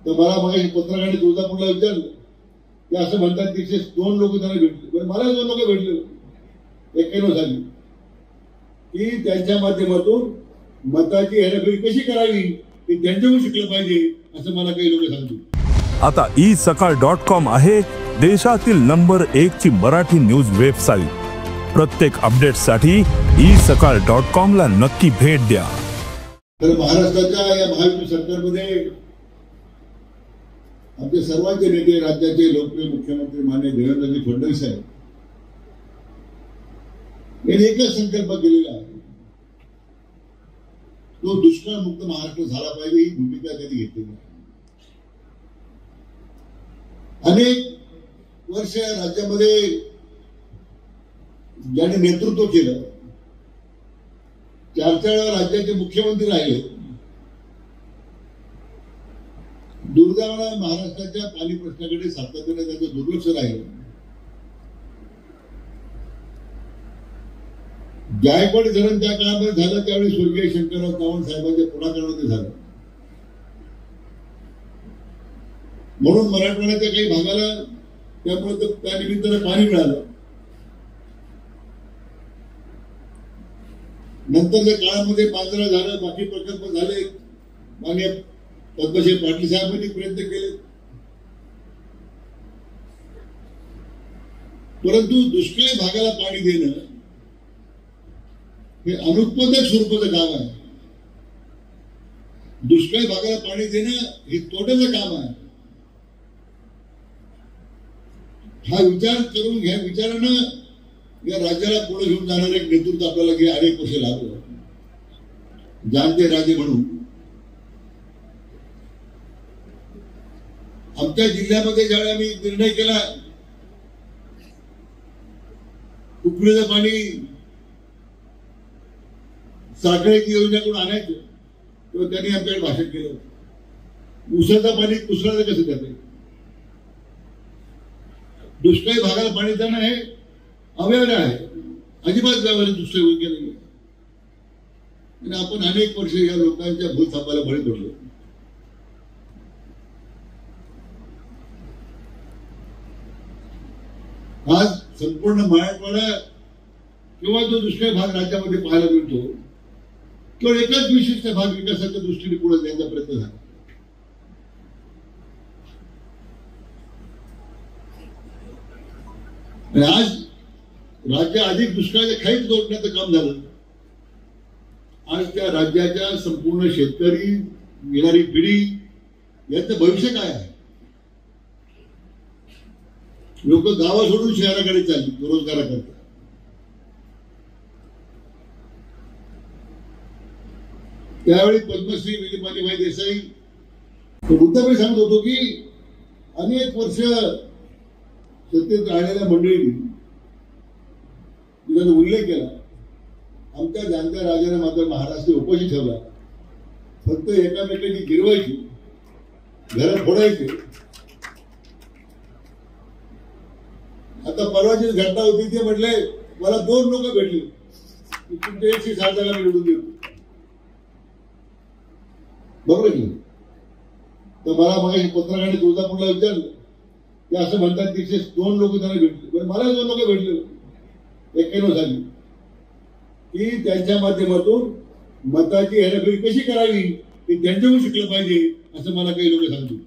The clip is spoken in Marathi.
तर मला मग पत्रकारांनी तुळजापूरला विचारलं की असं म्हणतात तिथे 2 लोक त्यांना भेटले, मला 2 लोक भेटले, 91 साली, की त्यांच्या माध्यमातून मताची हेराफेरी कशी करावी हे त्यांच्याकडून शिकलं पाहिजे असं मला काही लोक सांगतील. आता isakal.com आहे देशातील नंबर 1 ची मराठी न्यूज वेबसाईट. प्रत्येक अपडेटसाठी isakal.com ला नक्की भेट द्या. तर महाराष्ट्राच्या या महायुती सरकारमध्ये आमचे सर्वांचे नेते, राज्याचे लोकप्रिय मुख्यमंत्री माननीय देवेंद्रजी फडणवीस साहेब यांनी एकच संकल्प केलेला आहे, तो दुष्काळमुक्त महाराष्ट्र झाला पाहिजे ही भूमिका त्यांनी घेतलेली आहे. अनेक वर्ष या राज्यामध्ये ज्यांनी नेतृत्व केलं, 4 वेळा राज्याचे मुख्यमंत्री राहिले, दुर्दैवाने महाराष्ट्राच्या पाणी प्रश्नाकडे सातत्याने त्याचं दुर्लक्ष राहिलं. जायकवाडी धरण त्या काळामध्ये झालं त्यावेळी स्वर्गीय शंकरराव चव्हाण साहेबांच्या पुढाकारामध्ये झालं. म्हणून मराठवाड्याच्या काही भागाला त्यामुळे त्या निमित्तानं पाणी मिळालं. नंतरच्या काळामध्ये बांद्रा झालं, बाकी प्रकल्प झाले, माननीय पद्मश्री पाटील साहेबांनी प्रयत्न केले, परंतु दुष्काळी भागाला पाणी देणं हे अनुत्पादक स्वरूपाचं काम आहे. दुष्काळी भागाला पाणी देणं हे तोट्याचं काम आहे. हा विचार करून घ्या, विचारानं या राज्याला पुढे घेऊन जाणारे एक नेतृत्व आपल्याला गेले अनेक वर्ष लागलं. जाणते राजे म्हणून आमच्या जिल्ह्यामध्ये ज्यावेळी आम्ही निर्णय केला उकळीचं पाणी साखळीची योजनेकडून आणायचं, तेव्हा त्यांनी आमच्याकडे भाषण केलं, उसाचं पाणी कुसळाचं कसं जाते, दुष्काळी भागाला पाणी देणं हे अव्यवहार्य आहे, अजिबात व्यवहार दुष्काळी योग्य नाही. आणि आपण अनेक वर्ष या लोकांच्या भूलथापाला बळी पडलो. आज संपूर्ण मराठवाडा किंवा जो दुष्काळी भाग राज्यामध्ये पाहायला मिळतो, केवळ एकच विशिष्ट भाग विकासाच्या दृष्टीने पुढे जाण्याचा प्रयत्न झाला. आणि आज राज्य अधिक दुष्काळाच्या खाईत जोडण्याचं काम झालं. आज त्या राज्याच्या संपूर्ण शेतकरी, येणारी पिढी यांचं भविष्य काय आहे? लोक गावा सोडून शहराकडे चालली रोजगाराकरता. त्यावेळी पद्मश्री विलिपालीबाई देसाई मुद्दापणे सांगत होतो की अनेक वर्ष सत्तेत राहिलेल्या मंडळींनी तिला उल्लेख केला, आमच्या जाणत्या राजाने मात्र महाराष्ट्र उपाशी ठेवला, फक्त एकामेकांची गिरवायची, घर फोडायचे. आता परवाची घटना होती ते म्हटले मला 2 लोक भेटले, तुमच्या 160 जागा निवडून देऊ, बरोबर की. तर मला मग पत्रकारांनी तुळजापूरला विचारलं की असं म्हणतात तिथे 2 लोक त्यांना भेटले, मला 2 लोक भेटले 91 साली, की त्यांच्या माध्यमातून मताची हेराफेरी कशी करावी हे त्यांच्याकडून शिकलं पाहिजे असं मला काही लोक सांगतील.